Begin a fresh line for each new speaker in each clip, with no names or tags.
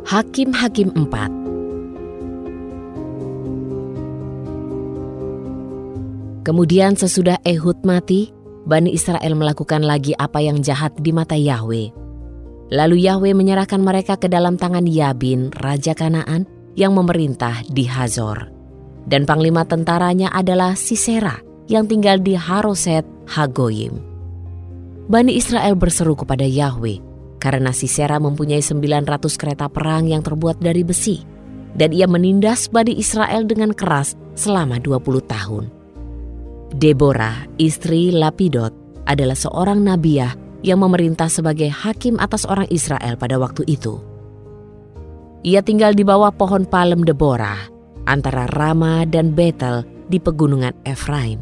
Hakim-Hakim 4. Kemudian sesudah Ehud mati, Bani Israel melakukan lagi apa yang jahat di mata Yahwe. Lalu Yahwe menyerahkan mereka ke dalam tangan Yabin, Raja Kanaan, yang memerintah di Hazor. Dan panglima tentaranya adalah Sisera, yang tinggal di Haroset Hagoyim. Bani Israel berseru kepada Yahwe, karena Sisera mempunyai 900 kereta perang yang terbuat dari besi, dan ia menindas Bani Israel dengan keras selama 20 tahun. Deborah, istri Lapidot, adalah seorang nabiah yang memerintah sebagai hakim atas orang Israel pada waktu itu. Ia tinggal di bawah pohon palem Deborah, antara Rama dan Betel di pegunungan Efraim.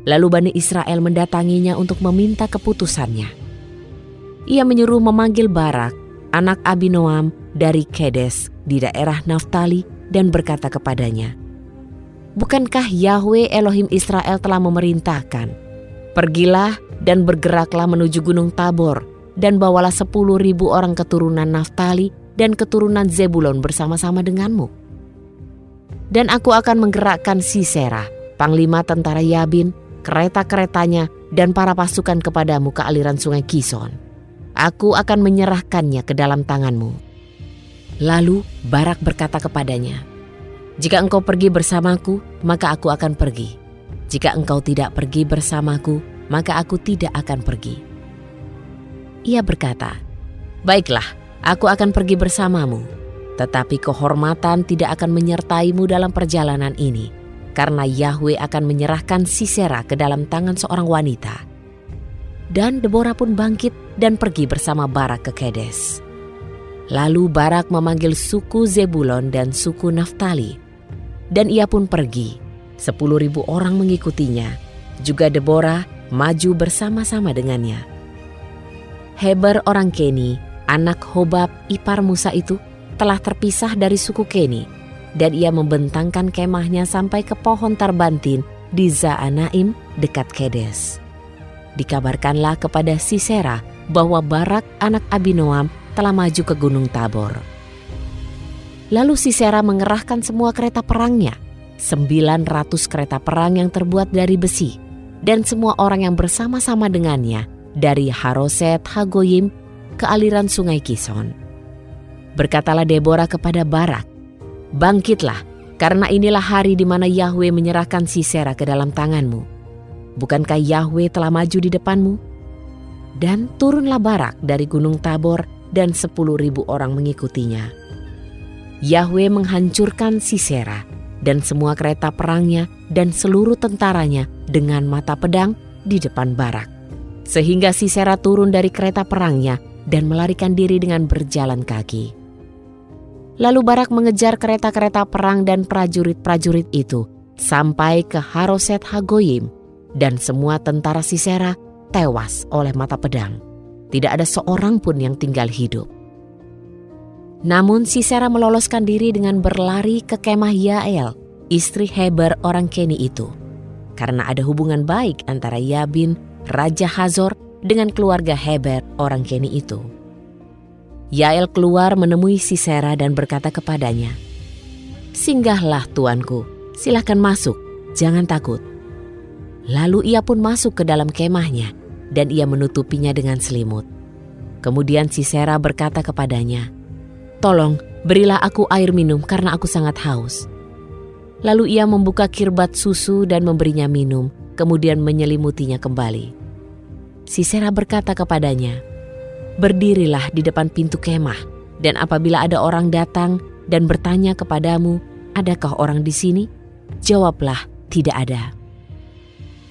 Lalu Bani Israel mendatanginya untuk meminta keputusannya. Ia menyuruh memanggil Barak, anak Abinoam dari Kedes di daerah Naftali, dan berkata kepadanya, "Bukankah Yahwe Elohim Israel telah memerintahkan, pergilah dan bergeraklah menuju Gunung Tabor, dan bawalah 10.000 orang keturunan Naftali dan keturunan Zebulon bersama-sama denganmu. Dan aku akan menggerakkan Sisera, panglima tentara Yabin, kereta-keretanya, dan para pasukan kepadamu ke aliran sungai Kison. Aku akan menyerahkannya ke dalam tanganmu." Lalu Barak berkata kepadanya, "Jika engkau pergi bersamaku, maka aku akan pergi. Jika engkau tidak pergi bersamaku, maka aku tidak akan pergi." Ia berkata, "Baiklah, aku akan pergi bersamamu. Tetapi kehormatan tidak akan menyertaimu dalam perjalanan ini, karena Yahwe akan menyerahkan Sisera ke dalam tangan seorang wanita." Dan Deborah pun bangkit dan pergi bersama Barak ke Kedes. Lalu Barak memanggil suku Zebulon dan suku Naftali, dan ia pun pergi. 10.000 orang mengikutinya. Juga Deborah maju bersama-sama dengannya. Heber orang Keni, anak Hobab ipar Musa itu, telah terpisah dari suku Keni, dan ia membentangkan kemahnya sampai ke pohon Tarbantin di Zaanaim dekat Kedes. Dikabarkanlah kepada Sisera bahwa Barak anak Abinoam telah maju ke Gunung Tabor. Lalu Sisera mengerahkan semua kereta perangnya, 900 kereta perang yang terbuat dari besi, dan semua orang yang bersama-sama dengannya dari Haroset Hagoyim ke aliran sungai Kison. Berkatalah Deborah kepada Barak, "Bangkitlah, karena inilah hari di mana Yahwe menyerahkan Sisera ke dalam tanganmu. Bukankah Yahwe telah maju di depanmu?" Dan turunlah Barak dari Gunung Tabor dan 10.000 orang mengikutinya. Yahwe menghancurkan Sisera dan semua kereta perangnya dan seluruh tentaranya dengan mata pedang di depan Barak. Sehingga Sisera turun dari kereta perangnya dan melarikan diri dengan berjalan kaki. Lalu Barak mengejar kereta-kereta perang dan prajurit-prajurit itu sampai ke Haroset Hagoyim, dan semua tentara Sisera tewas oleh mata pedang. Tidak ada seorang pun yang tinggal hidup. Namun Sisera meloloskan diri dengan berlari ke kemah Yael, istri Heber orang Keni itu, karena ada hubungan baik antara Yabin, Raja Hazor, dengan keluarga Heber orang Keni itu. Yael keluar menemui Sisera dan berkata kepadanya, "Singgahlah tuanku, silakan masuk, jangan takut." Lalu ia pun masuk ke dalam kemahnya, dan ia menutupinya dengan selimut. Kemudian Sisera berkata kepadanya, "Tolong, berilah aku air minum karena aku sangat haus." Lalu ia membuka kirbat susu dan memberinya minum, kemudian menyelimutinya kembali. Sisera berkata kepadanya, "Berdirilah di depan pintu kemah, dan apabila ada orang datang dan bertanya kepadamu, 'Adakah orang di sini?' jawablah, 'Tidak ada.'"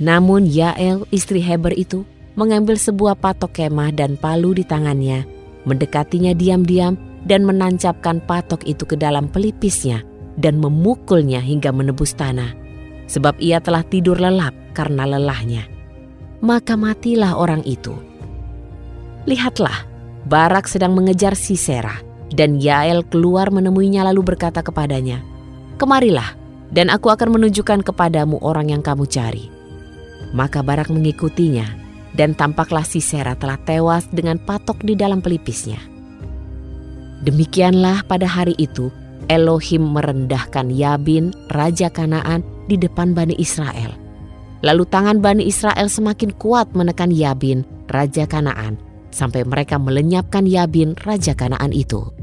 Namun Yael, istri Heber itu, mengambil sebuah patok kemah dan palu di tangannya, mendekatinya diam-diam dan menancapkan patok itu ke dalam pelipisnya dan memukulnya hingga menebus tanah, sebab ia telah tidur lelap karena lelahnya. Maka matilah orang itu. Lihatlah, Barak sedang mengejar Sisera, dan Yael keluar menemuinya lalu berkata kepadanya, "Kemarilah, dan aku akan menunjukkan kepadamu orang yang kamu cari." Maka Barak mengikutinya, dan tampaklah Sisera telah tewas dengan patok di dalam pelipisnya. Demikianlah pada hari itu Elohim merendahkan Yabin, raja Kanaan, di depan Bani Israel. Lalu tangan Bani Israel semakin kuat menekan Yabin, raja Kanaan, sampai mereka melenyapkan Yabin, raja Kanaan itu.